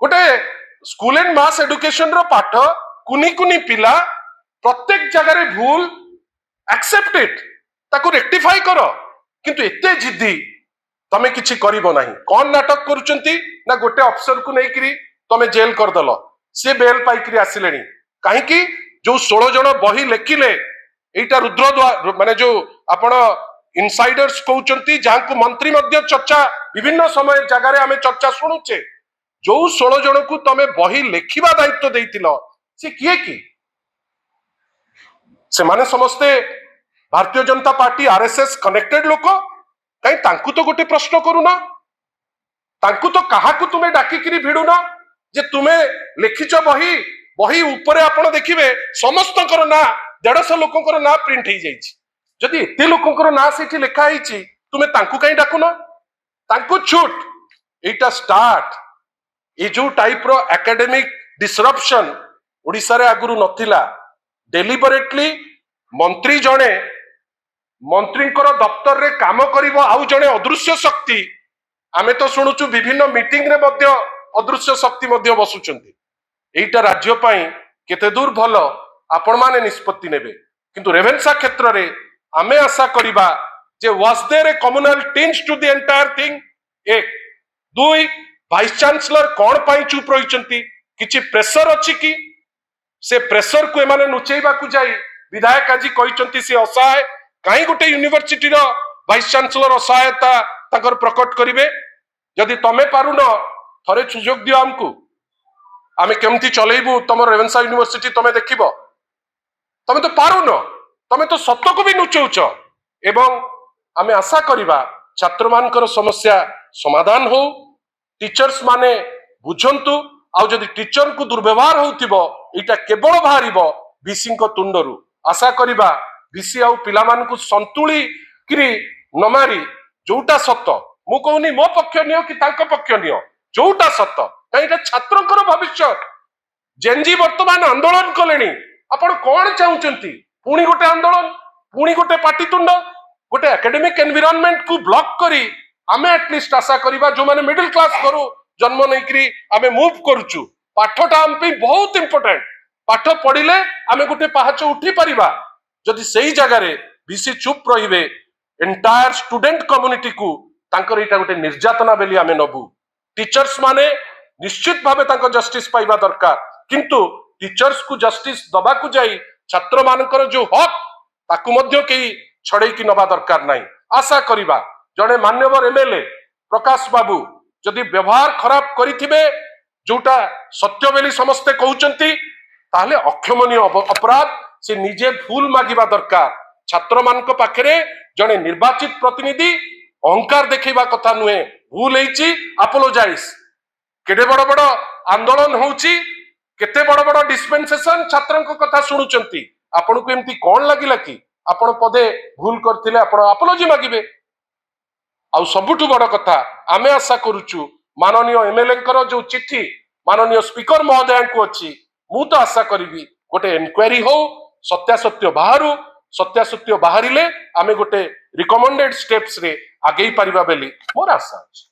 गोटे school and mass education रो पाठ कुनी कुनी पिला प्रत्येक जगह भूल एक्सेप्ट इट ताको रेक्टिफाई करो किंतु एते जिद्दी तमे किछि करिवो नाही। कौन नाटक करूचंती ना गोटे अफसर को नहीं करी तमे जेल कर दलो से बेल पाइकरी आसिलेनी काहेकि जो 16 जन बही लेखिले एटा रुद्रद्वार माने जो आपण इनसाइडर्स कहउचंती जांकु मंत्री मध्य चर्चा विभिन्न समय जगह आमे चर्चा सुनुचे जो 16 जन को तमे बही लेखिबा दायित्व देइतिलो से किए की से माने समस्ते Bharatiya Janata party RSS connected लोक कहीं तांकु तो गोटे प्रश्न करूना तांकु तो काहाकु तुमे डाकिकिरी भिडुना जे तुमे लेखिच बही बही ऊपर आपण देखिबे समस्तकर ना 150 लोकंकर ना प्रिंट हो जाइछि जदि एते लोकंकर ना सेठी लेखा हिची तुमे तांकु कहीं डाकुना तांकु छूट एटा स्टार्ट ए जो टाइप रो एकेडमिक डिसरप्शन ओडिसा रे आगुरु नथिला डेलिबरेटली मंत्री जणे मंत्रींकर दफ्तर रे काम करिवो आउ जणे अदृश्य शक्ति आमे तो शुणुचु विभिन्न मीटिंग रे मध्य अदृश्य शक्ति मध्य बसुचंती एटा राज्य पई केते दूर भलो आपण माने निष्पत्ति नेबे किंतु रेवेन्सा क्षेत्र रे आमे आशा करिबा जे was there a communal tinge to the entire thing एक दुई वाइस चांसलर कोन पई चुप रहिचंती किछि प्रेशर अछि कि से प्रेशर को एमाने नुचेइबा को जाई विधायक आजि कहिचंती से असहाय काई गोटे यूनिवर्सिटी रो वाइस चांसलर असहायता ताकर प्रकट करिवे जदि तमे पारुन थरे सुजोग दियो हमकु आमे केमती चलेइबु तमर रेवेन्सा यूनिवर्सिटी तमे देखिबो तमे तो पारुन तमे तो सत्य को भी नुचौच एवं आमे आशा करिबा छात्र मानकर समस्या समाधान हो टीचर्स माने बुझंतु आउ जदि टीचर को दुर्व्यवहार होतिबो एटा केवल बाहरिबो बीसी को तुंडरू आशा करिबा बीसी आउ पिला मान को संतुली किरी न मारी जोटा सत्य मु कहूनी मो पक्ष नियो कि तांको पक्ष नियो जोटा सत्य कहीं छात्रंकर भविष्य जेनजी वर्तमान आंदोलन कलेनी आपण कोन चाहुचंती पुणी गोटे आंदोलन पुणी गोटे पाटीतुंड गोटे एकेडमिक एनवायरनमेंट को ब्लॉक करी आमे एटलिस्ट आशा करिबा जो माने मिडिल क्लास करू जन्म नै करी आमे मूव करूचु पाठटा हम पे बहुत इंपोर्टेंट पाठ पढ़िले आमे गोटे पहाच उठी परिबा जदि सही जगह रे बीसी चुप रहिबे एंटायर स्टूडेंट कम्युनिटी को तांकर एटा गोटे निर्यातना बेली आमे नबु टीचर्स माने निश्चित भावे तांको जस्टिस पाइबा दरकार किंतु टीचर्स को जस्टिस दबा को जाई छात्र मानकर जो हक ताकु मध्य केही छड़े की नबा दरकार नाही आशा करिबा जने मान्यवर एमएलए प्रकाश बाबू जदि व्यवहार खराब करिथिबे जोटा सत्य बेली समस्ते कहउचंती ताहले अक्षमनीय अपराध से निजे भूल मागिबा दरकार छात्र मानक पाखरे जने निर्वाचित प्रतिनिधि अहंकार देखैबा कथा नुहे भूल हेची अपोलोजाइज केडे बड़ बड़ आंदोलन होउची केते बड़ बड़ डिस्पेंसेशन छात्रन को कथा सुनुचंती आपण को एमती कोन लागिला कि आपण पदे भूल करथिले आपण अपोलोजी मागिबे आउ सबुठु बड़ कथा आमे आशा करूचु माननीय एमएलए कर जो चिट्ठी माननीय स्पीकर महोदय को अछि मु तो आशा करिवि गोटे इनक्वारी हो सत्यासत्य बाहरु सत्यासत्य बाहरिले आमे गोटे रिकमेंडेड स्टेप्स रे आगे पारिबा बेली मोर आशा अछि।